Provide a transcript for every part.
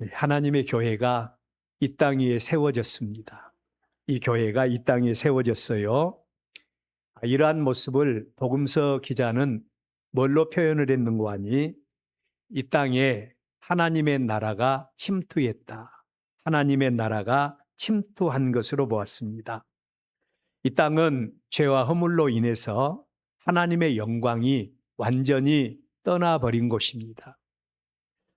하나님의 교회가 이 땅 위에 세워졌습니다. 이 교회가 이 땅에 세워졌어요. 이러한 모습을 복음서 기자는 뭘로 표현을 했는고 하니 이 땅에 하나님의 나라가 침투했다. 하나님의 나라가 침투한 것으로 보았습니다. 이 땅은 죄와 허물로 인해서 하나님의 영광이 완전히 떠나버린 곳입니다.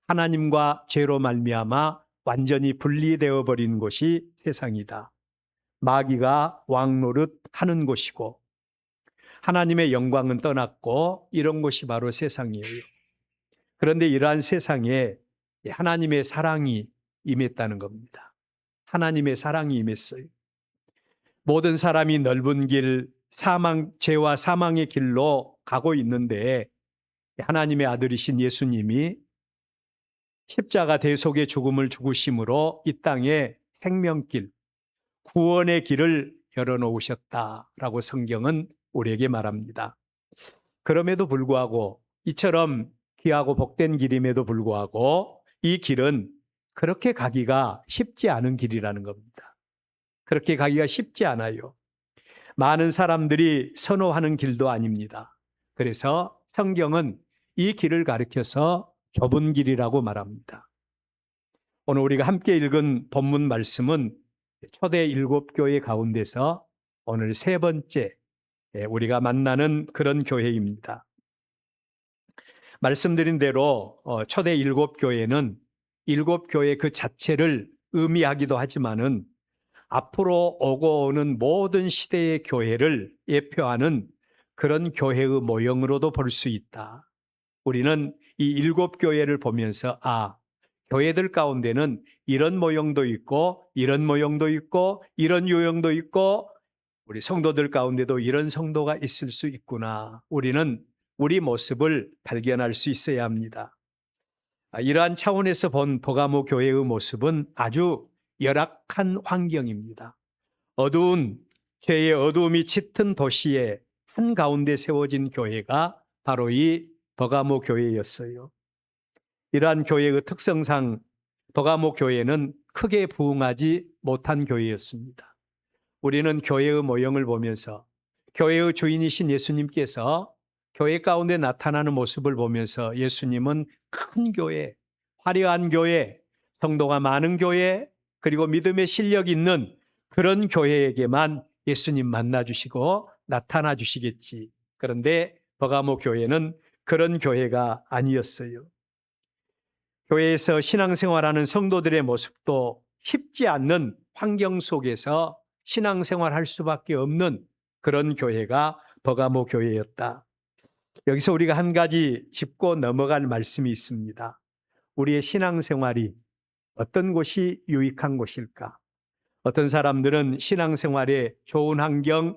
하나님과 죄로 말미암아 완전히 분리되어 버린 곳이 세상이다. 마귀가 왕노릇 하는 곳이고 하나님의 영광은 떠났고 이런 곳이 바로 세상이에요. 그런데 이러한 세상에 하나님의 사랑이 임했다는 겁니다. 하나님의 사랑이 임했어요. 모든 사람이 넓은 길, 죄와 사망의 길로 가고 있는데 하나님의 아들이신 예수님이 십자가 대속의 죽음을 죽으심으로 이 땅에 생명길, 구원의 길을 열어놓으셨다라고 성경은 우리에게 말합니다. 그럼에도 불구하고 이처럼 귀하고 복된 길임에도 불구하고 이 길은 그렇게 가기가 쉽지 않은 길이라는 겁니다. 그렇게 가기가 쉽지 않아요. 많은 사람들이 선호하는 길도 아닙니다. 그래서 성경은 이 길을 가리켜서 좁은 길이라고 말합니다. 오늘 우리가 함께 읽은 본문 말씀은 초대 7교회 가운데서 오늘 세 번째 우리가 만나는 그런 교회입니다. 말씀드린 대로 초대 7교회는 7교회 그 자체를 의미하기도 하지만은 앞으로 오고 오는 모든 시대의 교회를 예표하는 그런 교회의 모형으로도 볼 수 있다. 우리는 이 7교회를 보면서 교회들 가운데는 이런 모형도 있고 이런 모형도 있고 이런 유형도 있고 우리 성도들 가운데도 이런 성도가 있을 수 있구나. 우리는 우리 모습을 발견할 수 있어야 합니다. 이러한 차원에서 본 버가모 교회의 모습은 아주 열악한 환경입니다. 어두운 죄의 어두움이 짙은 도시의 한가운데 세워진 교회가 바로 이 버가모 교회였어요. 이러한 교회의 특성상 버가모 교회는 크게 부흥하지 못한 교회였습니다. 우리는 교회의 모형을 보면서 교회의 주인이신 예수님께서 교회 가운데 나타나는 모습을 보면서 예수님은 큰 교회, 화려한 교회, 성도가 많은 교회, 그리고 믿음의 실력 있는 그런 교회에게만 예수님 만나주시고 나타나 주시겠지. 그런데 버가모 교회는 그런 교회가 아니었어요. 교회에서 신앙생활하는 성도들의 모습도 쉽지 않는 환경 속에서 신앙생활할 수밖에 없는 그런 교회가 버가모 교회였다. 여기서 우리가 한 가지 짚고 넘어갈 말씀이 있습니다. 우리의 신앙생활이 어떤 곳이 유익한 곳일까? 어떤 사람들은 신앙생활에 좋은 환경,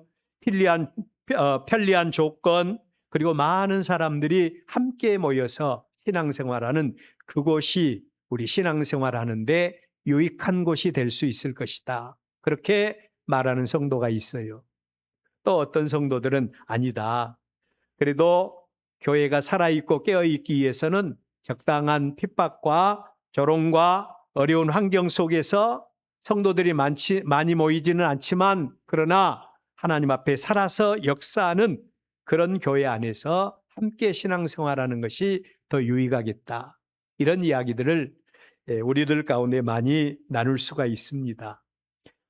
편리한 조건, 그리고 많은 사람들이 함께 모여서 신앙생활하는 그곳이 우리 신앙생활하는데 유익한 곳이 될 수 있을 것이다. 그렇게 말하는 성도가 있어요. 또 어떤 성도들은 아니다. 그래도 교회가 살아있고 깨어있기 위해서는 적당한 핍박과 조롱과 어려운 환경 속에서 성도들이 많이 모이지는 않지만 그러나 하나님 앞에 살아서 역사하는 그런 교회 안에서 함께 신앙생활하는 것이 더 유익하겠다. 이런 이야기들을 우리들 가운데 많이 나눌 수가 있습니다.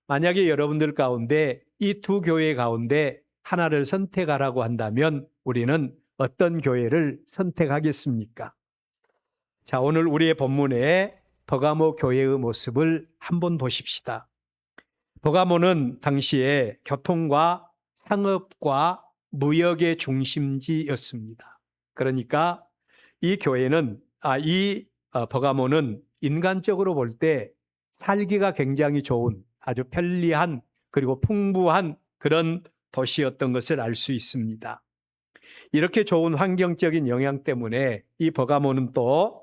만약에 여러분들 가운데 이 두 교회 가운데 하나를 선택하라고 한다면 우리는 어떤 교회를 선택하겠습니까? 자, 오늘 우리의 본문에 버가모 교회의 모습을 한번 보십시다. 버가모는 당시에 교통과 상업과 무역의 중심지였습니다. 그러니까 이 교회는 버가모는 인간적으로 볼 때 살기가 굉장히 좋은 아주 편리한 그리고 풍부한 그런 도시였던 것을 알 수 있습니다. 이렇게 좋은 환경적인 영향 때문에 이 버가모는 또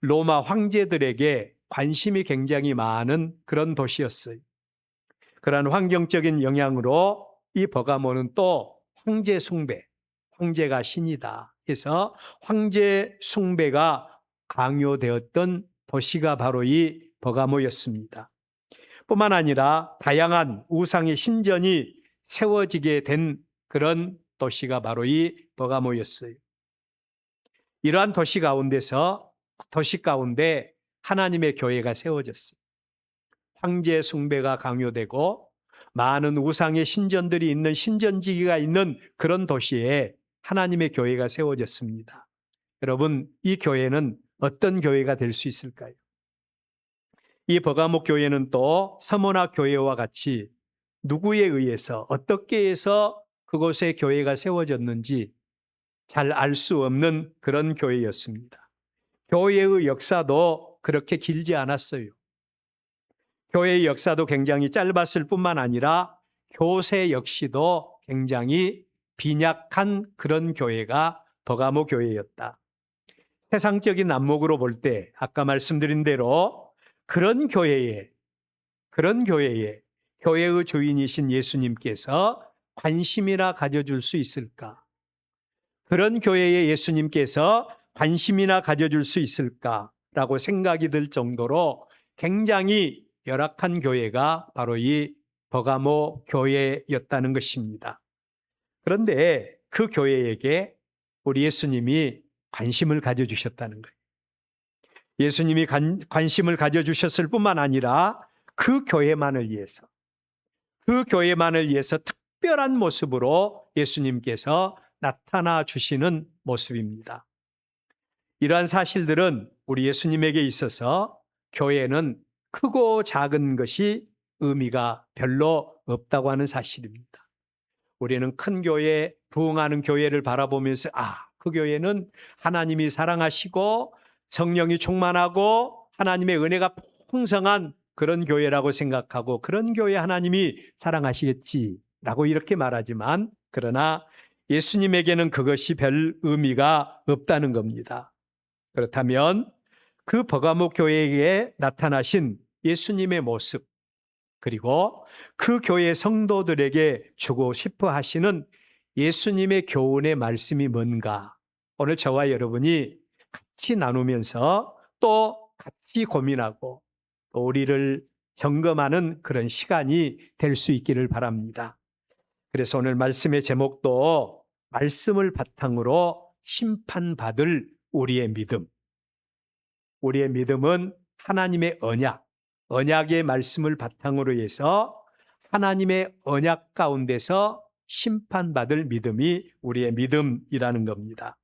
로마 황제들에게 관심이 굉장히 많은 그런 도시였어요. 그러한 환경적인 영향으로 이 버가모는 또 황제 숭배, 황제가 신이다 해서 황제 숭배가 강요되었던 도시가 바로 이 버가모였습니다. 뿐만 아니라 다양한 우상의 신전이 세워지게 된 그런 도시가 바로 이 버가모였어요. 이러한 도시 가운데 하나님의 교회가 세워졌어요. 황제 숭배가 강요되고 많은 우상의 신전들이 있는 신전지기가 있는 그런 도시에 하나님의 교회가 세워졌습니다. 여러분, 이 교회는 어떤 교회가 될 수 있을까요? 이 버가목 교회는 또 서머나 교회와 같이 누구에 의해서 어떻게 해서 그곳에 교회가 세워졌는지 잘 알 수 없는 그런 교회였습니다. 교회의 역사도 그렇게 길지 않았어요. 교회의 역사도 굉장히 짧았을 뿐만 아니라 교세 역시도 굉장히 빈약한 그런 교회가 버가모 교회였다. 세상적인 안목으로 볼 때 아까 말씀드린 대로 그런 교회의 교회의 주인이신 예수님께서 관심이나 가져줄 수 있을까? 그런 교회에 예수님께서 관심이나 가져줄 수 있을까라고 생각이 들 정도로 굉장히 열악한 교회가 바로 이 버가모 교회였다는 것입니다. 그런데 그 교회에게 우리 예수님이 관심을 가져주셨다는 거예요. 예수님이 관심을 가져주셨을 뿐만 아니라 그 교회만을 위해서 특별한 모습으로 예수님께서 나타나 주시는 모습입니다. 이러한 사실들은 우리 예수님에게 있어서 교회는 크고 작은 것이 의미가 별로 없다고 하는 사실입니다. 우리는 큰 교회, 부흥하는 교회를 바라보면서 그 교회는 하나님이 사랑하시고 성령이 충만하고 하나님의 은혜가 풍성한 그런 교회라고 생각하고 그런 교회 하나님이 사랑하시겠지라고 이렇게 말하지만 그러나 예수님에게는 그것이 별 의미가 없다는 겁니다. 그렇다면 그 버가모 교회에 나타나신 예수님의 모습 그리고 그 교회 성도들에게 주고 싶어 하시는 예수님의 교훈의 말씀이 뭔가 오늘 저와 여러분이 같이 나누면서 또 같이 고민하고 또 우리를 점검하는 그런 시간이 될 수 있기를 바랍니다. 그래서 오늘 말씀의 제목도 말씀을 바탕으로 심판받을 우리의 믿음. 우리의 믿음은 하나님의 언약의 말씀을 바탕으로 해서 하나님의 언약 가운데서 심판받을 믿음이 우리의 믿음이라는 겁니다.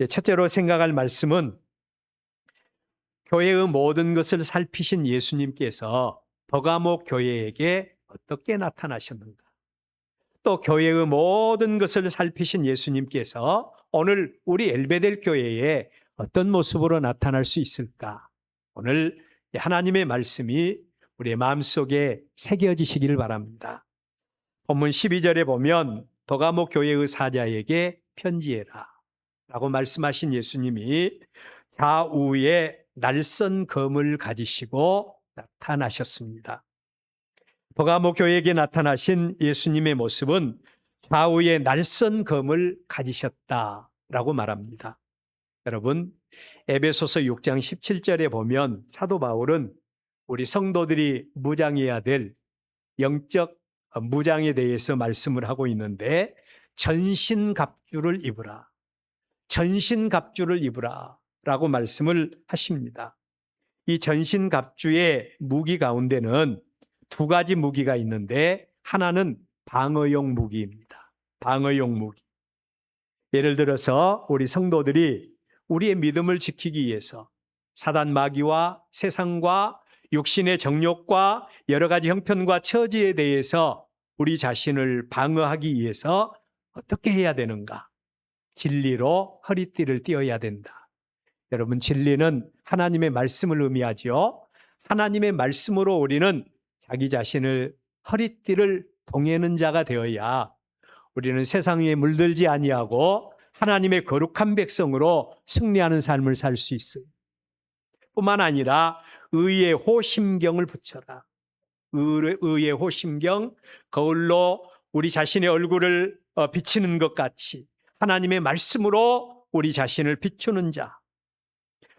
첫째로 생각할 말씀은 교회의 모든 것을 살피신 예수님께서 버가모 교회에게 어떻게 나타나셨는가? 또 교회의 모든 것을 살피신 예수님께서 오늘 우리 엘베델 교회에 어떤 모습으로 나타날 수 있을까? 오늘 하나님의 말씀이 우리의 마음속에 새겨지시기를 바랍니다. 본문 12절에 보면 버가모 교회의 사자에게 편지해라 라고 말씀하신 예수님이 좌우에 날선 검을 가지시고 나타나셨습니다. 버가모 교회에게 나타나신 예수님의 모습은 좌우에 날선 검을 가지셨다라고 말합니다. 여러분, 에베소서 6장 17절에 보면 사도 바울은 우리 성도들이 무장해야 될 영적 무장에 대해서 말씀을 하고 있는데 전신갑주를 입으라. 전신갑주를 입으라 라고 말씀을 하십니다. 이 전신갑주의 무기 가운데는 두 가지 무기가 있는데 하나는 방어용 무기입니다. 방어용 무기. 예를 들어서 우리 성도들이 우리의 믿음을 지키기 위해서 사단 마귀와 세상과 육신의 정욕과 여러 가지 형편과 처지에 대해서 우리 자신을 방어하기 위해서 어떻게 해야 되는가? 진리로 허리띠를 띄어야 된다. 여러분, 진리는 하나님의 말씀을 의미하죠. 하나님의 말씀으로 우리는 자기 자신을 허리띠를 봉해는 자가 되어야 우리는 세상에 물들지 아니하고 하나님의 거룩한 백성으로 승리하는 삶을 살 수 있어요. 뿐만 아니라 의의 호심경을 붙여라. 의의 호심경, 거울로 우리 자신의 얼굴을 비치는 것 같이 하나님의 말씀으로 우리 자신을 비추는 자.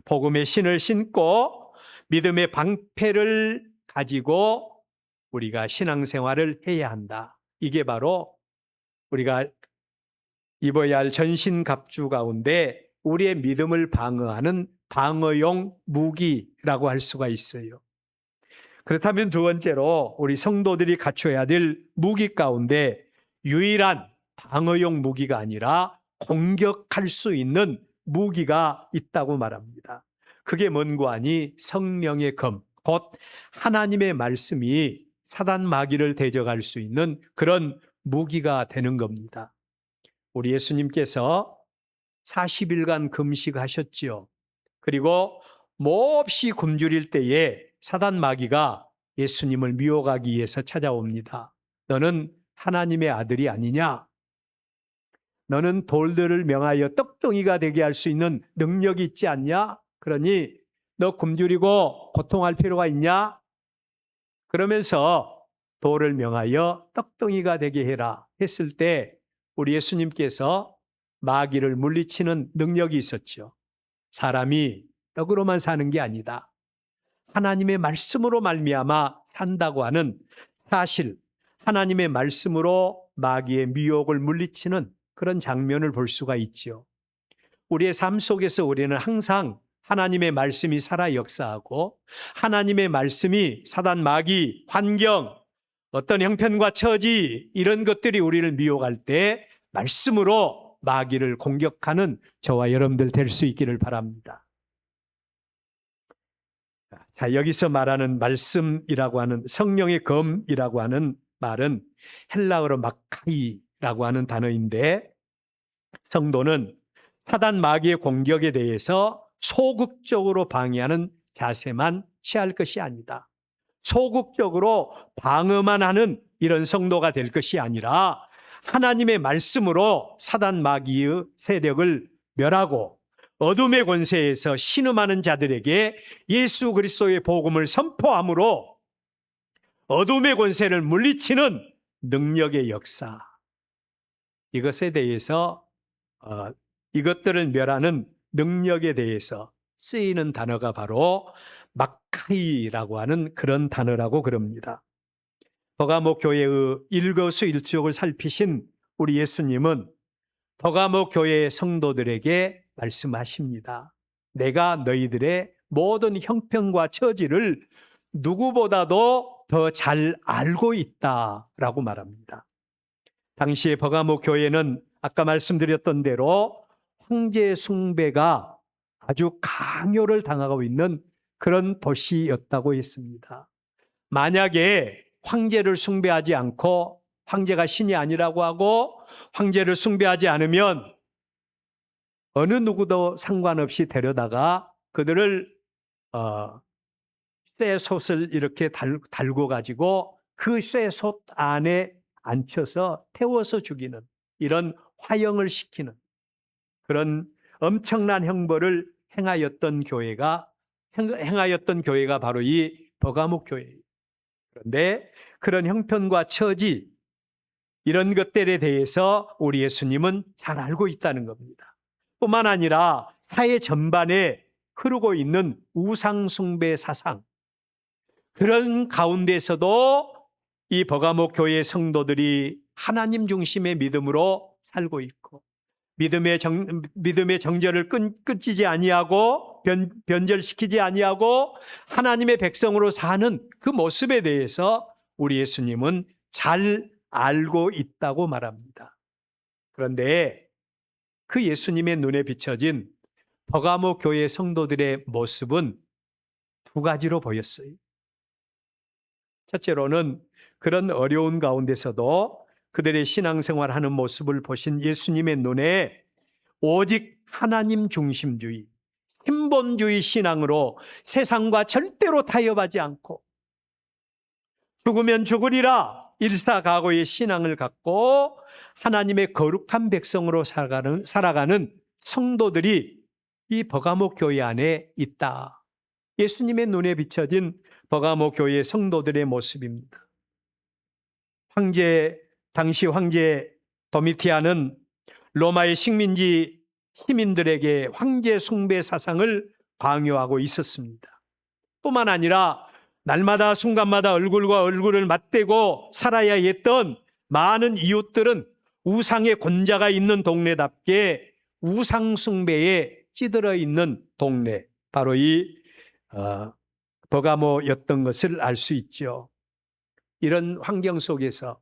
복음의 신을 신고 믿음의 방패를 가지고 우리가 신앙생활을 해야 한다. 이게 바로 우리가 입어야 할 전신갑주 가운데 우리의 믿음을 방어하는 방어용 무기라고 할 수가 있어요. 그렇다면 두 번째로 우리 성도들이 갖춰야 될 무기 가운데 유일한 방어용 무기가 아니라 공격할 수 있는 무기가 있다고 말합니다. 그게 뭔고 하니 성령의 검, 곧 하나님의 말씀이 사단 마귀를 대적할 수 있는 그런 무기가 되는 겁니다. 우리 예수님께서 40일간 금식하셨지요. 그리고 몹시 굶주릴 때에 사단 마귀가 예수님을 미혹하기 위해서 찾아옵니다. 너는 하나님의 아들이 아니냐? 너는 돌들을 명하여 떡덩이가 되게 할 수 있는 능력이 있지 않냐? 그러니 너 굶주리고 고통할 필요가 있냐? 그러면서 돌을 명하여 떡덩이가 되게 해라 했을 때 우리 예수님께서 마귀를 물리치는 능력이 있었죠. 사람이 떡으로만 사는 게 아니다. 하나님의 말씀으로 말미암아 산다고 하는 사실, 하나님의 말씀으로 마귀의 미혹을 물리치는 그런 장면을 볼 수가 있죠. 우리의 삶 속에서 우리는 항상 하나님의 말씀이 살아 역사하고 하나님의 말씀이 사단, 마귀, 환경, 어떤 형편과 처지 이런 것들이 우리를 미혹할 때 말씀으로 마귀를 공격하는 저와 여러분들 될 수 있기를 바랍니다. 자, 여기서 말하는 말씀이라고 하는 성령의 검이라고 하는 말은 헬라어로 마카이라고 하는 단어인데 성도는 사단 마귀의 공격에 대해서 소극적으로 방해하는 자세만 취할 것이 아니다. 소극적으로 방어만 하는 이런 성도가 될 것이 아니라 하나님의 말씀으로 사단 마귀의 세력을 멸하고 어둠의 권세에서 신음하는 자들에게 예수 그리스도의 복음을 선포함으로 어둠의 권세를 물리치는 능력의 역사, 이것에 대해서 이것들을 멸하는 능력에 대해서 쓰이는 단어가 바로 마카이라고 하는 그런 단어라고 그럽니다. 버가모 교회의 일거수일투족을 살피신 우리 예수님은 버가모 교회의 성도들에게 말씀하십니다. 내가 너희들의 모든 형편과 처지를 누구보다도 더 잘 알고 있다라고 말합니다. 당시에 버가모 교회는 아까 말씀드렸던 대로 황제 숭배가 아주 강요를 당하고 있는 그런 도시였다고 했습니다. 만약에 황제를 숭배하지 않고 황제가 신이 아니라고 하고 황제를 숭배하지 않으면 어느 누구도 상관없이 데려다가 그들을 쇠솥을 이렇게 달고 가지고 그 쇠솥 안에 앉혀서 태워서 죽이는 이런 화형을 시키는 그런 엄청난 형벌을 행하였던 교회가 바로 이 버가모 교회예요. 그런데 그런 형편과 처지 이런 것들에 대해서 우리 예수님은 잘 알고 있다는 겁니다. 뿐만 아니라 사회 전반에 흐르고 있는 우상숭배 사상, 그런 가운데서도 이 버가모 교회의 성도들이 하나님 중심의 믿음으로 살고 있고 믿음의 정절을 끊지지 아니하고 변절시키지 아니하고 하나님의 백성으로 사는 그 모습에 대해서 우리 예수님은 잘 알고 있다고 말합니다. 그런데 그 예수님의 눈에 비춰진 버가모 교회 성도들의 모습은 두 가지로 보였어요. 첫째로는 그런 어려운 가운데서도 그들의 신앙생활하는 모습을 보신 예수님의 눈에 오직 하나님 중심주의, 신본주의 신앙으로 세상과 절대로 타협하지 않고 죽으면 죽으리라 일사각오의 신앙을 갖고 하나님의 거룩한 백성으로 살아가는 성도들이 이 버가모 교회 안에 있다. 예수님의 눈에 비춰진 버가모 교회 성도들의 모습입니다. 당시 황제 도미티아는 로마의 식민지 시민들에게 황제 숭배 사상을 강요하고 있었습니다. 뿐만 아니라 날마다 순간마다 얼굴과 얼굴을 맞대고 살아야 했던 많은 이웃들은 우상의 권자가 있는 동네답게 우상 숭배에 찌들어 있는 동네, 바로 이 버가모였던 것을 알 수 있죠. 이런 환경 속에서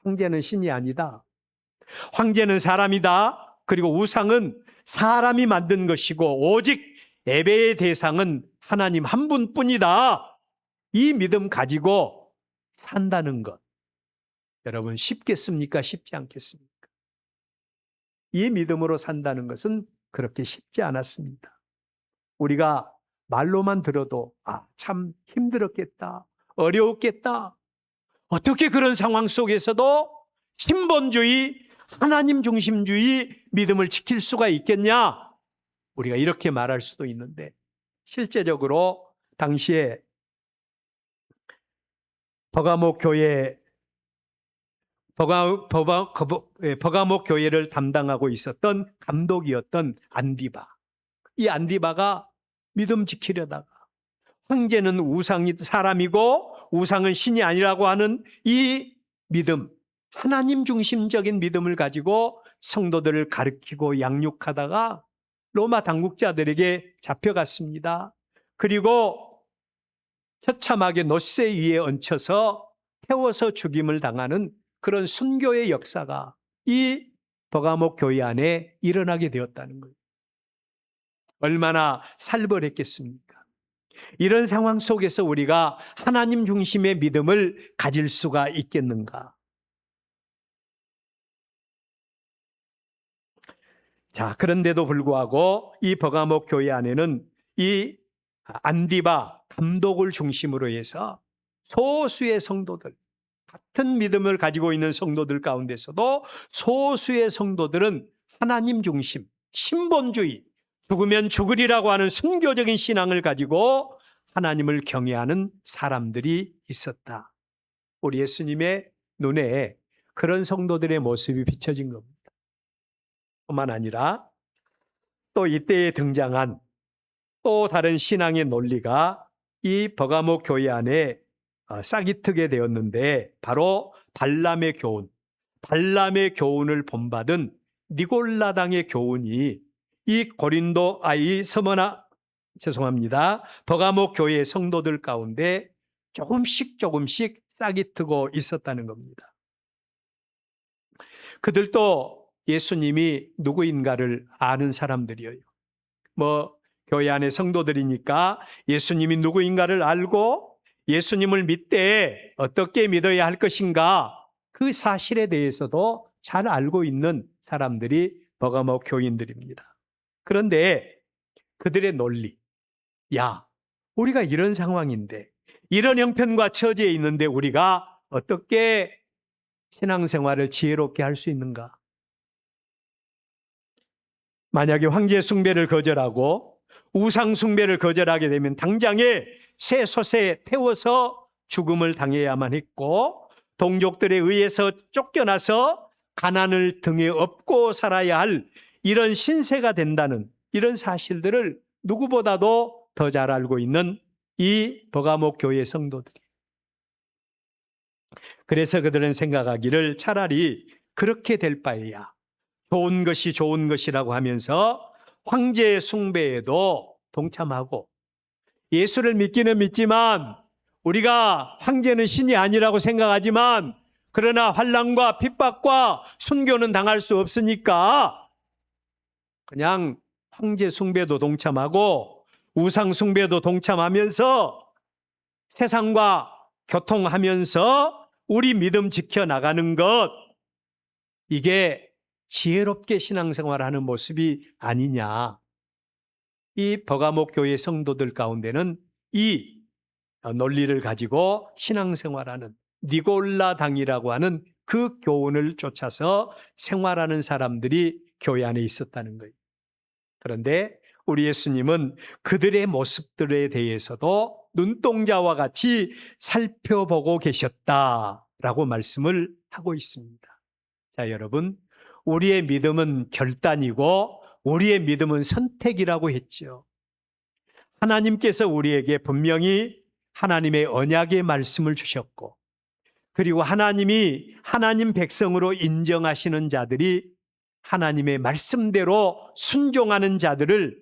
황제는 신이 아니다, 황제는 사람이다, 그리고 우상은 사람이 만든 것이고 오직 예배의 대상은 하나님 한 분뿐이다, 이 믿음 가지고 산다는 것, 여러분 쉽겠습니까? 쉽지 않겠습니까? 이 믿음으로 산다는 것은 그렇게 쉽지 않았습니다. 우리가 말로만 들어도 참 힘들었겠다, 어려웠겠다, 어떻게 그런 상황 속에서도 신본주의, 하나님 중심주의 믿음을 지킬 수가 있겠냐, 우리가 이렇게 말할 수도 있는데, 실제적으로 당시에 버가모 교회를 담당하고 있었던 감독이었던 안디바, 이 안디바가 믿음 지키려다가 황제는 우상이 사람이고 우상은 신이 아니라고 하는 이 믿음, 하나님 중심적인 믿음을 가지고 성도들을 가르치고 양육하다가 로마 당국자들에게 잡혀갔습니다. 그리고 처참하게 노새 위에 얹혀서 태워서 죽임을 당하는 그런 순교의 역사가 이 버가모 교회 안에 일어나게 되었다는 거예요. 얼마나 살벌했겠습니까? 이런 상황 속에서 우리가 하나님 중심의 믿음을 가질 수가 있겠는가? 자, 그런데도 불구하고 이 버가모 교회 안에는 이 안디바 감독을 중심으로 해서 소수의 성도들, 같은 믿음을 가지고 있는 성도들 가운데서도 소수의 성도들은 하나님 중심, 신본주의, 죽으면 죽으리라고 하는 순교적인 신앙을 가지고 하나님을 경외하는 사람들이 있었다. 우리 예수님의 눈에 그런 성도들의 모습이 비춰진 겁니다. 뿐만 아니라 또 이때에 등장한 또 다른 신앙의 논리가 이 버가모 교회 안에 싹이 트게 되었는데, 바로 발람의 교훈, 발람의 교훈을 본받은 니골라당의 교훈이 이 버가모 교회의 성도들 가운데 조금씩 싹이 트고 있었다는 겁니다. 그들도 예수님이 누구인가를 아는 사람들이에요. 교회 안의 성도들이니까 예수님이 누구인가를 알고 예수님을 믿되 어떻게 믿어야 할 것인가, 그 사실에 대해서도 잘 알고 있는 사람들이 버가모 교인들입니다. 그런데 그들의 논리, 우리가 이런 상황인데, 이런 형편과 처지에 있는데 우리가 어떻게 신앙생활을 지혜롭게 할 수 있는가? 만약에 황제 숭배를 거절하고 우상 숭배를 거절하게 되면 당장에 쇠솥에 태워서 죽음을 당해야만 했고, 동족들에 의해서 쫓겨나서 가난을 등에 업고 살아야 할 이런 신세가 된다는 이런 사실들을 누구보다도 더 잘 알고 있는 이 버가모 교회 성도들이, 그래서 그들은 생각하기를 차라리 그렇게 될 바에야 좋은 것이 좋은 것이라고 하면서 황제 숭배에도 동참하고, 예수를 믿기는 믿지만 우리가 황제는 신이 아니라고 생각하지만 그러나 환난과 핍박과 순교는 당할 수 없으니까 그냥 황제 숭배도 동참하고 우상 숭배도 동참하면서 세상과 교통하면서 우리 믿음 지켜나가는 것, 이게 지혜롭게 신앙생활하는 모습이 아니냐. 이 버가모 교회 성도들 가운데는 이 논리를 가지고 신앙생활하는 니골라당이라고 하는 그 교훈을 쫓아서 생활하는 사람들이 교회 안에 있었다는 거예요. 그런데 우리 예수님은 그들의 모습들에 대해서도 눈동자와 같이 살펴보고 계셨다라고 말씀을 하고 있습니다. 자, 여러분, 우리의 믿음은 결단이고 우리의 믿음은 선택이라고 했죠. 하나님께서 우리에게 분명히 하나님의 언약의 말씀을 주셨고, 그리고 하나님이 하나님 백성으로 인정하시는 자들이 하나님의 말씀대로 순종하는 자들을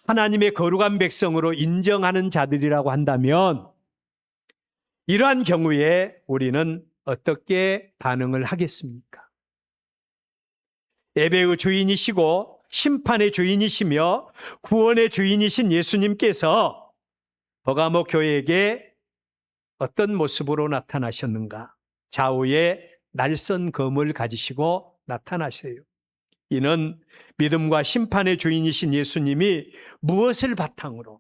하나님의 거룩한 백성으로 인정하는 자들이라고 한다면, 이러한 경우에 우리는 어떻게 반응을 하겠습니까? 예배의 주인이시고 심판의 주인이시며 구원의 주인이신 예수님께서 버가모 교회에게 어떤 모습으로 나타나셨는가? 좌우에 날선 검을 가지시고 나타나세요. 이는 믿음과 심판의 주인이신 예수님이 무엇을 바탕으로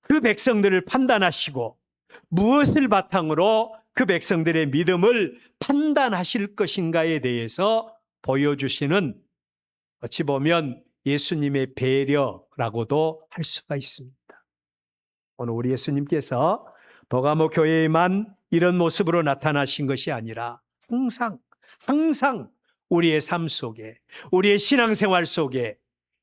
그 백성들을 판단하시고 무엇을 바탕으로 그 백성들의 믿음을 판단하실 것인가에 대해서 보여주시는, 어찌 보면 예수님의 배려라고도 할 수가 있습니다. 오늘 우리 예수님께서 버가모 교회에만 이런 모습으로 나타나신 것이 아니라 항상 우리의 삶 속에, 우리의 신앙생활 속에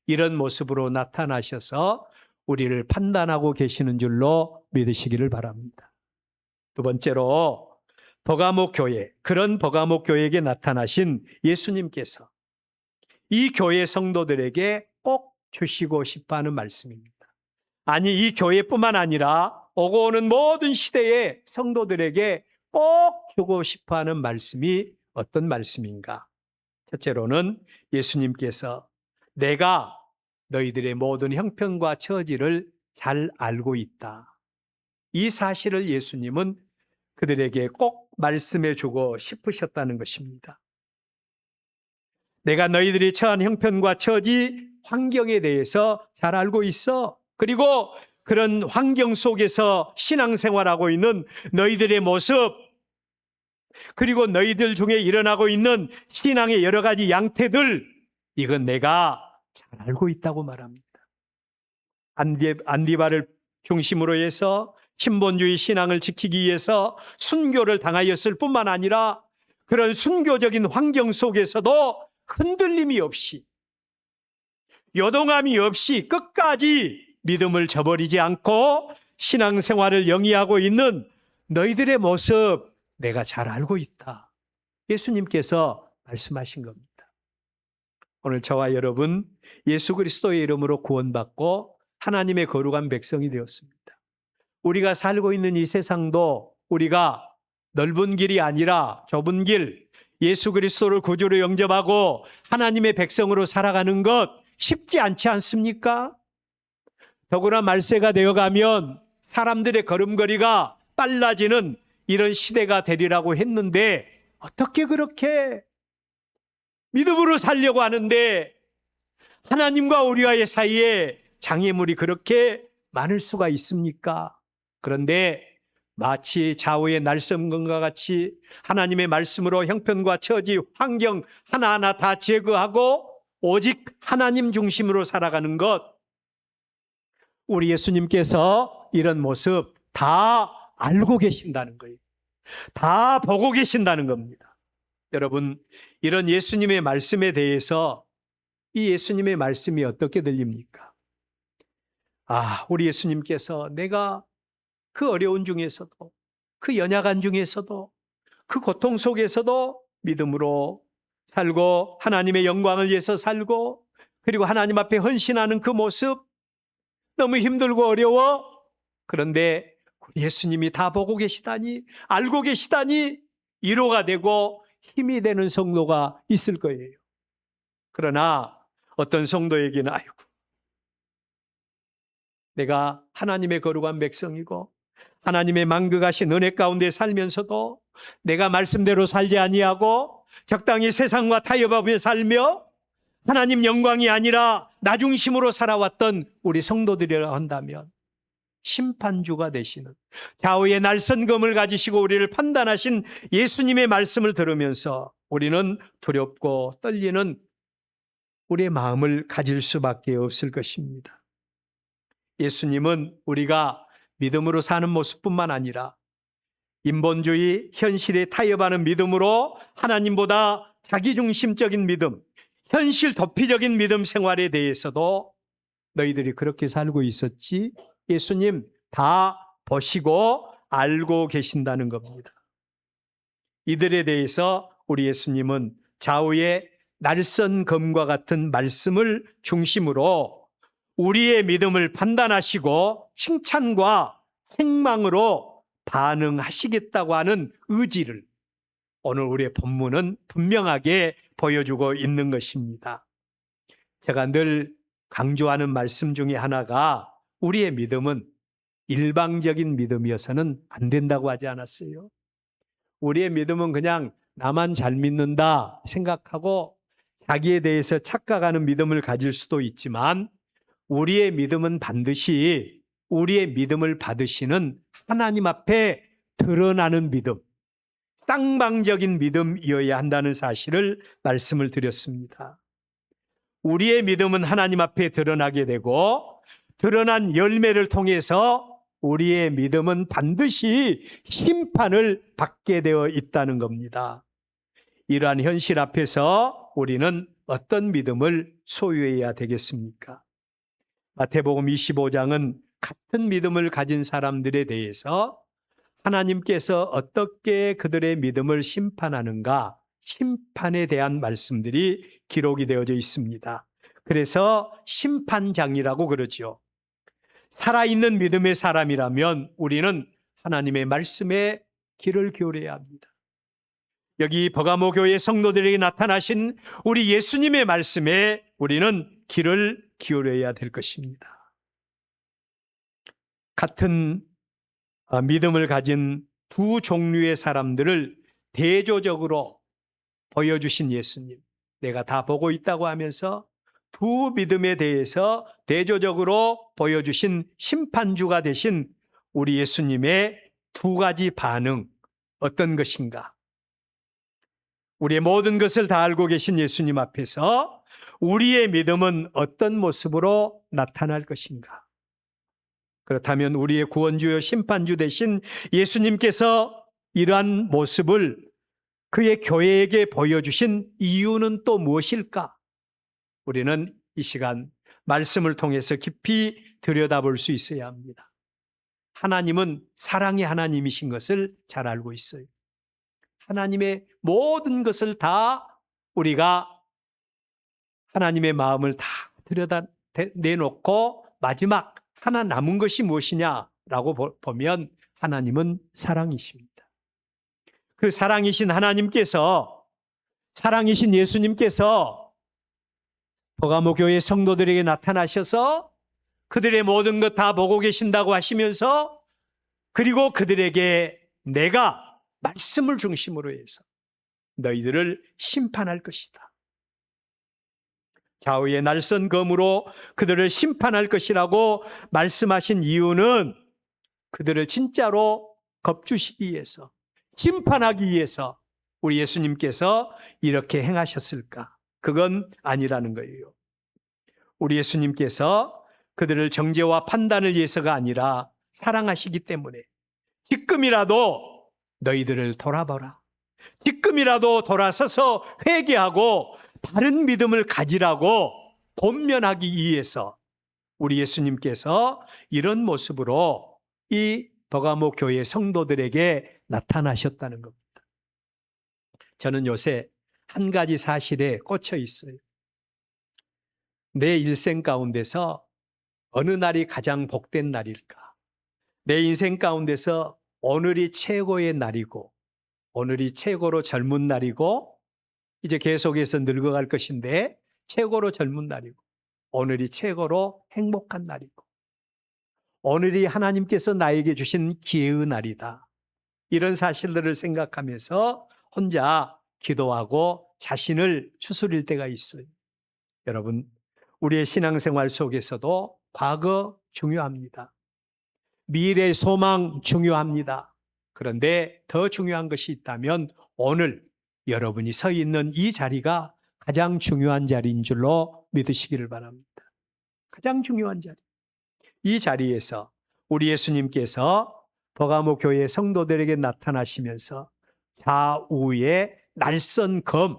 이런 모습으로 나타나셔서 우리를 판단하고 계시는 줄로 믿으시기를 바랍니다. 두 번째로 버가모 교회, 그런 버가모 교회에게 나타나신 예수님께서 이 교회 성도들에게 꼭 주시고 싶어하는 말씀입니다. 아니, 이 교회뿐만 아니라 오고 오는 모든 시대의 성도들에게 꼭 주고 싶어하는 말씀이 어떤 말씀인가? 첫째로는 예수님께서 내가 너희들의 모든 형편과 처지를 잘 알고 있다. 이 사실을 예수님은 그들에게 꼭 말씀해 주고 싶으셨다는 것입니다. 내가 너희들이 처한 형편과 처지, 환경에 대해서 잘 알고 있어. 그리고 그런 환경 속에서 신앙생활하고 있는 너희들의 모습, 그리고 너희들 중에 일어나고 있는 신앙의 여러 가지 양태들, 이건 내가 잘 알고 있다고 말합니다. 안디바를 중심으로 해서 친본주의 신앙을 지키기 위해서 순교를 당하였을 뿐만 아니라 그런 순교적인 환경 속에서도 흔들림이 없이, 요동함이 없이 끝까지 믿음을 저버리지 않고 신앙생활을 영위하고 있는 너희들의 모습 내가 잘 알고 있다. 예수님께서 말씀하신 겁니다. 오늘 저와 여러분 예수 그리스도의 이름으로 구원받고 하나님의 거룩한 백성이 되었습니다. 우리가 살고 있는 이 세상도 우리가 넓은 길이 아니라 좁은 길, 예수 그리스도를 구주로 영접하고 하나님의 백성으로 살아가는 것 쉽지 않지 않습니까? 더구나 말세가 되어가면 사람들의 걸음걸이가 빨라지는 이런 시대가 되리라고 했는데 어떻게 그렇게 믿음으로 살려고 하는데 하나님과 우리와의 사이에 장애물이 그렇게 많을 수가 있습니까? 그런데 마치 좌우의 날섬검과 같이 하나님의 말씀으로 형편과 처지, 환경 하나하나 다 제거하고 오직 하나님 중심으로 살아가는 것, 우리 예수님께서 이런 모습 다 알고 계신다는 거예요. 다 보고 계신다는 겁니다. 여러분, 이런 예수님의 말씀에 대해서 이 예수님의 말씀이 어떻게 들립니까? 우리 예수님께서 내가 그 어려운 중에서도, 그 연약한 중에서도, 그 고통 속에서도 믿음으로 살고 하나님의 영광을 위해서 살고 그리고 하나님 앞에 헌신하는 그 모습, 너무 힘들고 어려워. 그런데 예수님이 다 보고 계시다니, 알고 계시다니 위로가 되고 힘이 되는 성도가 있을 거예요. 그러나 어떤 성도에게는 아이고, 내가 하나님의 거룩한 백성이고 하나님의 만극하신 은혜 가운데 살면서도 내가 말씀대로 살지 아니하고 적당히 세상과 타협하며 살며 하나님 영광이 아니라 나 중심으로 살아왔던 우리 성도들이라 한다면 심판주가 되시는 좌우의 날선 검을 가지시고 우리를 판단하신 예수님의 말씀을 들으면서 우리는 두렵고 떨리는 우리의 마음을 가질 수밖에 없을 것입니다. 예수님은 우리가 믿음으로 사는 모습뿐만 아니라 인본주의, 현실에 타협하는 믿음으로 하나님보다 자기중심적인 믿음, 현실 도피적인 믿음 생활에 대해서도 너희들이 그렇게 살고 있었지? 예수님 다 보시고 알고 계신다는 겁니다. 이들에 대해서 우리 예수님은 좌우의 날선 검과 같은 말씀을 중심으로 우리의 믿음을 판단하시고 칭찬과 책망으로 반응하시겠다고 하는 의지를 오늘 우리의 본문은 분명하게 보여주고 있는 것입니다. 제가 늘 강조하는 말씀 중에 하나가 우리의 믿음은 일방적인 믿음이어서는 안 된다고 하지 않았어요? 우리의 믿음은 그냥 나만 잘 믿는다 생각하고 자기에 대해서 착각하는 믿음을 가질 수도 있지만 우리의 믿음은 반드시 우리의 믿음을 받으시는 하나님 앞에 드러나는 믿음, 쌍방적인 믿음이어야 한다는 사실을 말씀을 드렸습니다. 우리의 믿음은 하나님 앞에 드러나게 되고 드러난 열매를 통해서 우리의 믿음은 반드시 심판을 받게 되어 있다는 겁니다. 이러한 현실 앞에서 우리는 어떤 믿음을 소유해야 되겠습니까? 마태복음 25장은 같은 믿음을 가진 사람들에 대해서 하나님께서 어떻게 그들의 믿음을 심판하는가, 심판에 대한 말씀들이 기록이 되어져 있습니다. 그래서 심판장이라고 그러죠. 살아있는 믿음의 사람이라면 우리는 하나님의 말씀에 귀를 기울여야 합니다. 여기 버가모 교회 성도들에게 나타나신 우리 예수님의 말씀에 우리는 귀를 기울여야 될 것입니다. 같은 믿음을 가진 두 종류의 사람들을 대조적으로 보여주신 예수님, 내가 다 보고 있다고 하면서 두 믿음에 대해서 대조적으로 보여주신 심판주가 되신 우리 예수님의 두 가지 반응, 어떤 것인가? 우리의 모든 것을 다 알고 계신 예수님 앞에서 우리의 믿음은 어떤 모습으로 나타날 것인가? 그렇다면 우리의 구원주요 심판주 되신 예수님께서 이러한 모습을 그의 교회에게 보여주신 이유는 또 무엇일까? 우리는 이 시간 말씀을 통해서 깊이 들여다볼 수 있어야 합니다. 하나님은 사랑의 하나님이신 것을 잘 알고 있어요. 하나님의 모든 것을 다 우리가 하나님의 마음을 다 내놓고 마지막 하나 남은 것이 무엇이냐라고 보면 하나님은 사랑이십니다. 그 사랑이신 하나님께서, 사랑이신 예수님께서 버가모 교회 성도들에게 나타나셔서 그들의 모든 것 다 보고 계신다고 하시면서 그리고 그들에게 내가 말씀을 중심으로 해서 너희들을 심판할 것이다. 좌우의 날선 검으로 그들을 심판할 것이라고 말씀하신 이유는 그들을 진짜로 겁주시기 위해서, 심판하기 위해서 우리 예수님께서 이렇게 행하셨을까? 그건 아니라는 거예요. 우리 예수님께서 그들을 정죄와 판단을 위해서가 아니라 사랑하시기 때문에 지금이라도 너희들을 돌아보라. 지금이라도 돌아서서 회개하고 바른 믿음을 가지라고 권면하기 위해서 우리 예수님께서 이런 모습으로 이 버가모 교회 성도들에게 나타나셨다는 겁니다. 저는 요새 한 가지 사실에 꽂혀 있어요. 내 일생 가운데서 어느 날이 가장 복된 날일까? 내 인생 가운데서 오늘이 최고의 날이고 오늘이 최고로 젊은 날이고 이제 계속해서 늙어갈 것인데 최고로 젊은 날이고 오늘이 최고로 행복한 날이고 오늘이 하나님께서 나에게 주신 기회의 날이다. 이런 사실들을 생각하면서 혼자 기도하고 자신을 추스릴 때가 있어요. 여러분, 우리의 신앙생활 속에서도 과거 중요합니다. 미래 소망 중요합니다. 그런데 더 중요한 것이 있다면 오늘 여러분이 서 있는 이 자리가 가장 중요한 자리인 줄로 믿으시기를 바랍니다. 가장 중요한 자리. 이 자리에서 우리 예수님께서 버가모 교회 성도들에게 나타나시면서 좌우의 날선 검,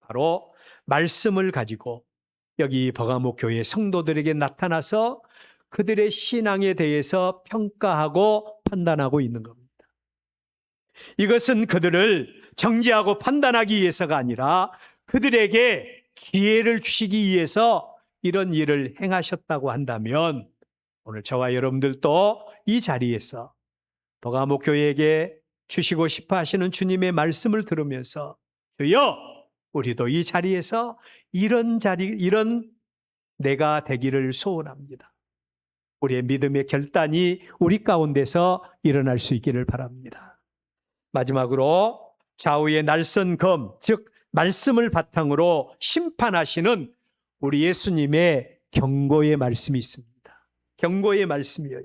바로 말씀을 가지고 여기 버가모 교회 성도들에게 나타나서 그들의 신앙에 대해서 평가하고 판단하고 있는 겁니다. 이것은 그들을 정죄하고 판단하기 위해서가 아니라 그들에게 기회를 주시기 위해서 이런 일을 행하셨다고 한다면 오늘 저와 여러분들도 이 자리에서 버가모 교회에게 주시고 싶어 하시는 주님의 말씀을 들으면서 주여, 우리도 이 자리에서 이런 내가 되기를 소원합니다. 우리의 믿음의 결단이 우리 가운데서 일어날 수 있기를 바랍니다. 마지막으로 좌우의 날선 검, 즉 말씀을 바탕으로 심판하시는 우리 예수님의 경고의 말씀이 있습니다. 경고의 말씀이에요.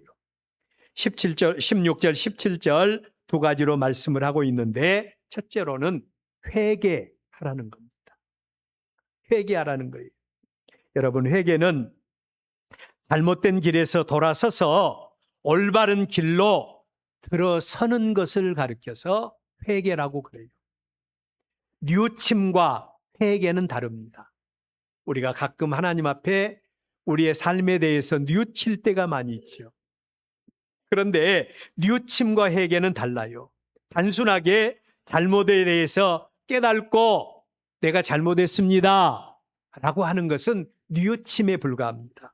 16절, 17절 두 가지로 말씀을 하고 있는데 첫째로는 회개하라는 겁니다. 회개하라는 거예요. 여러분, 회개는 잘못된 길에서 돌아서서 올바른 길로 들어서는 것을 가리켜서 회개라고 그래요. 뉘우침과 회개는 다릅니다. 우리가 가끔 하나님 앞에 우리의 삶에 대해서 뉘우칠 때가 많이 있죠. 그런데 뉘우침과 회개는 달라요. 단순하게 잘못에 대해서 깨닫고 내가 잘못했습니다 라고 하는 것은 뉘우침에 불과합니다.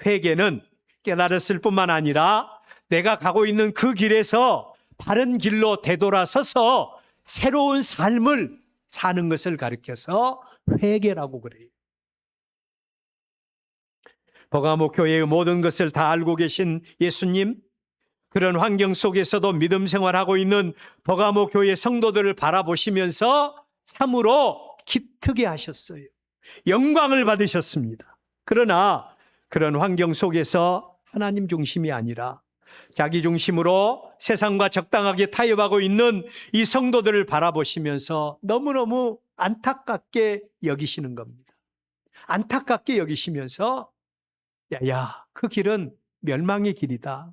회개는 깨달았을 뿐만 아니라 내가 가고 있는 그 길에서 바른 길로 되돌아서서 새로운 삶을 사는 것을 가리켜서 회개라고 그래요. 버가모 교회의 모든 것을 다 알고 계신 예수님, 그런 환경 속에서도 믿음 생활하고 있는 버가모 교회 성도들을 바라보시면서 참으로 기특해 하셨어요. 영광을 받으셨습니다. 그러나 그런 환경 속에서 하나님 중심이 아니라 자기 중심으로 세상과 적당하게 타협하고 있는 이 성도들을 바라보시면서 너무너무 안타깝게 여기시는 겁니다. 안타깝게 여기시면서 그 길은 멸망의 길이다.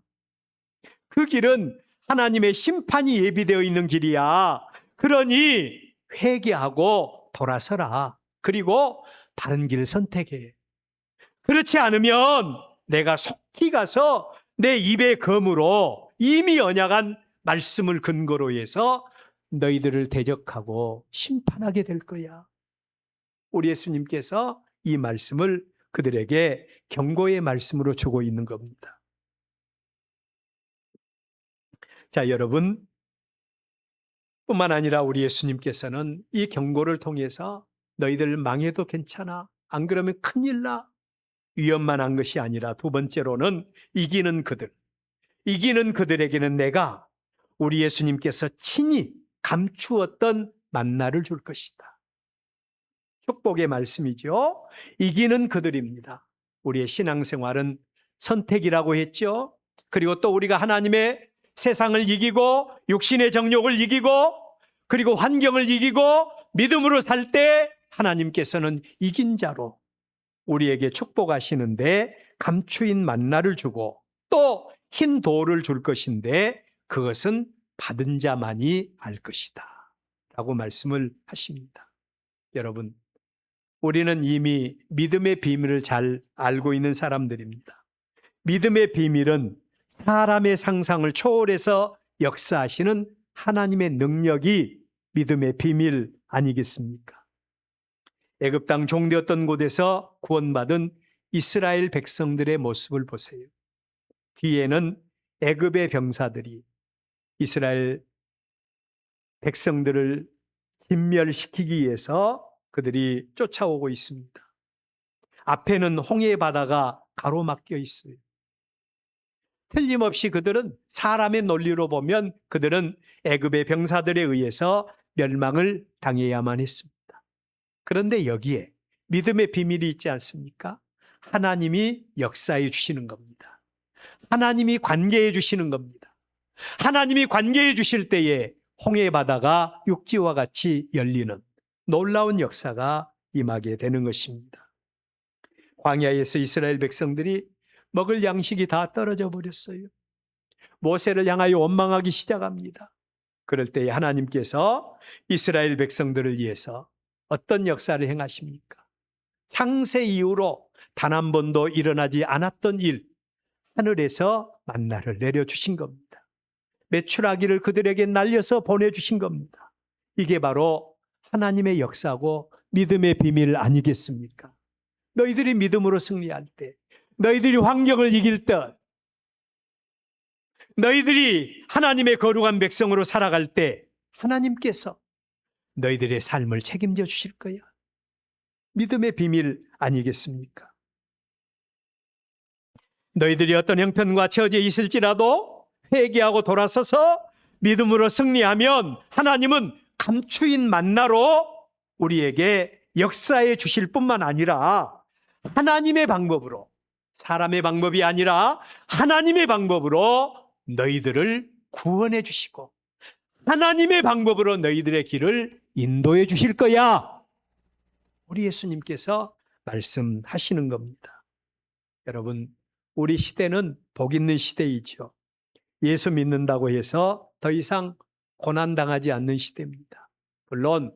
그 길은 하나님의 심판이 예비되어 있는 길이야. 그러니 회개하고 돌아서라. 그리고 바른 길을 선택해. 그렇지 않으면 내가 속히 가서 내 입의 검으로 이미 언약한 말씀을 근거로 해서 너희들을 대적하고 심판하게 될 거야. 우리 예수님께서 이 말씀을 그들에게 경고의 말씀으로 주고 있는 겁니다. 자, 여러분, 뿐만 아니라 우리 예수님께서는 이 경고를 통해서 너희들 망해도 괜찮아. 안 그러면 큰일 나. 위험만 한 것이 아니라 두 번째로는 이기는 그들에게는 내가 우리 예수님께서 친히 감추었던 만나를 줄 것이다. 축복의 말씀이죠. 이기는 그들입니다. 우리의 신앙생활은 선택이라고 했죠. 그리고 또 우리가 하나님의 세상을 이기고 육신의 정욕을 이기고 그리고 환경을 이기고 믿음으로 살 때 하나님께서는 이긴 자로 우리에게 축복하시는데 감추인 만나를 주고 또 흰 돌을 줄 것인데 그것은 받은 자만이 알 것이다 라고 말씀을 하십니다. 여러분, 우리는 이미 믿음의 비밀을 잘 알고 있는 사람들입니다. 믿음의 비밀은 사람의 상상을 초월해서 역사하시는 하나님의 능력이 믿음의 비밀 아니겠습니까? 애굽 땅 종되었던 곳에서 구원받은 이스라엘 백성들의 모습을 보세요. 뒤에는 애굽의 병사들이 이스라엘 백성들을 진멸시키기 위해서 그들이 쫓아오고 있습니다. 앞에는 홍해 바다가 가로막혀 있어요. 틀림없이 그들은 사람의 논리로 보면 그들은 애굽의 병사들에 의해서 멸망을 당해야만 했습니다. 그런데 여기에 믿음의 비밀이 있지 않습니까? 하나님이 역사해 주시는 겁니다. 하나님이 관계해 주시는 겁니다. 하나님이 관계해 주실 때에 홍해 바다가 육지와 같이 열리는 놀라운 역사가 임하게 되는 것입니다. 광야에서 이스라엘 백성들이 먹을 양식이 다 떨어져 버렸어요. 모세를 향하여 원망하기 시작합니다. 그럴 때에 하나님께서 이스라엘 백성들을 위해서 어떤 역사를 행하십니까? 창세 이후로 단 한 번도 일어나지 않았던 일, 하늘에서 만나를 내려주신 겁니다. 메추라기를 그들에게 날려서 보내주신 겁니다. 이게 바로 하나님의 역사고 믿음의 비밀 아니겠습니까? 너희들이 믿음으로 승리할 때, 너희들이 환경을 이길 때, 너희들이 하나님의 거룩한 백성으로 살아갈 때 하나님께서 너희들의 삶을 책임져 주실 거야. 믿음의 비밀 아니겠습니까? 너희들이 어떤 형편과 처지에 있을지라도 회개하고 돌아서서 믿음으로 승리하면 하나님은 감추인 만나로 우리에게 역사해 주실 뿐만 아니라 하나님의 방법으로, 사람의 방법이 아니라 하나님의 방법으로 너희들을 구원해 주시고 하나님의 방법으로 너희들의 길을 인도해 주실 거야. 우리 예수님께서 말씀하시는 겁니다. 여러분, 우리 시대는 복 있는 시대이죠. 예수 믿는다고 해서 더 이상 고난당하지 않는 시대입니다. 물론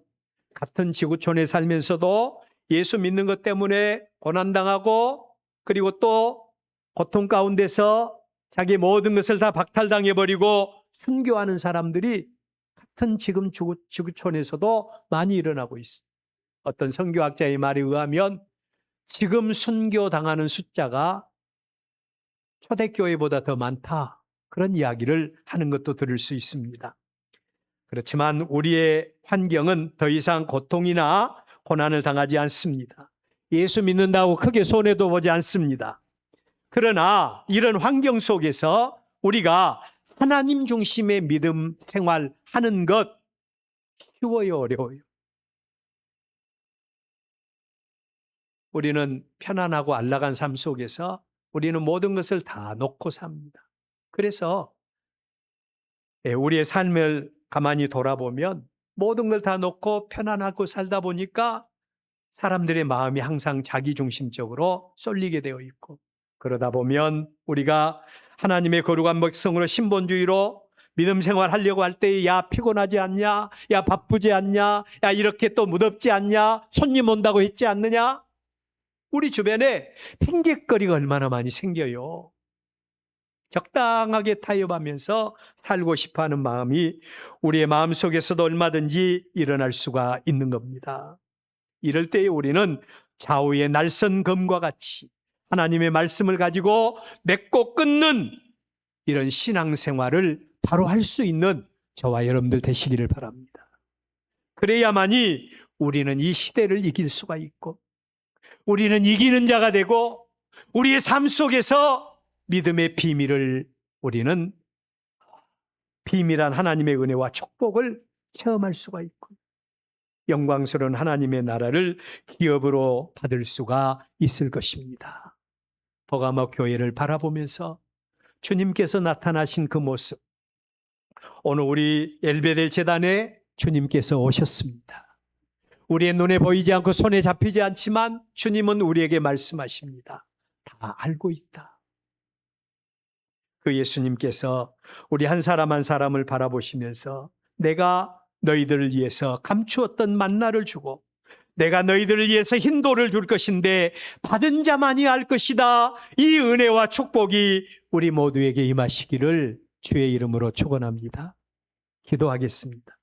같은 지구촌에 살면서도 예수 믿는 것 때문에 고난당하고 그리고 또 고통 가운데서 자기 모든 것을 다 박탈당해버리고 순교하는 사람들이 같은 지금 지구촌에서도 많이 일어나고 있습니다. 어떤 선교학자의 말에 의하면 지금 순교당하는 숫자가 초대교회보다 더 많다. 그런 이야기를 하는 것도 들을 수 있습니다. 그렇지만 우리의 환경은 더 이상 고통이나 고난을 당하지 않습니다. 예수 믿는다고 크게 손해도 보지 않습니다. 그러나 이런 환경 속에서 우리가 하나님 중심의 믿음 생활하는 것 쉬워요, 어려워요? 우리는 편안하고 안락한 삶 속에서 우리는 모든 것을 다 놓고 삽니다. 그래서 우리의 삶을 가만히 돌아보면 모든 걸 다 놓고 편안하고 살다 보니까 사람들의 마음이 항상 자기중심적으로 쏠리게 되어 있고, 그러다 보면 우리가 하나님의 거룩한 백성으로 신본주의로 믿음 생활하려고 할 때 야 피곤하지 않냐, 야 바쁘지 않냐, 야 이렇게 또 무덥지 않냐, 손님 온다고 했지 않느냐, 우리 주변에 핑곗거리가 얼마나 많이 생겨요. 적당하게 타협하면서 살고 싶어하는 마음이 우리의 마음속에서도 얼마든지 일어날 수가 있는 겁니다. 이럴 때에 우리는 좌우의 날선 검과 같이 하나님의 말씀을 가지고 맺고 끊는 이런 신앙생활을 바로 할 수 있는 저와 여러분들 되시기를 바랍니다. 그래야만이 우리는 이 시대를 이길 수가 있고 우리는 이기는 자가 되고 우리의 삶 속에서 믿음의 비밀을 우리는 비밀한 하나님의 은혜와 축복을 체험할 수가 있고 영광스러운 하나님의 나라를 기업으로 받을 수가 있을 것입니다. 버가모 교회를 바라보면서 주님께서 나타나신 그 모습, 오늘 우리 엘베델 재단에 주님께서 오셨습니다. 우리의 눈에 보이지 않고 손에 잡히지 않지만 주님은 우리에게 말씀하십니다. 다 알고 있다. 그 예수님께서 우리 한 사람 한 사람을 바라보시면서 내가 너희들을 위해서 감추었던 만나를 주고 내가 너희들을 위해서 흰돌을 줄 것인데 받은 자만이 알 것이다. 이 은혜와 축복이 우리 모두에게 임하시기를 주의 이름으로 축원합니다. 기도하겠습니다.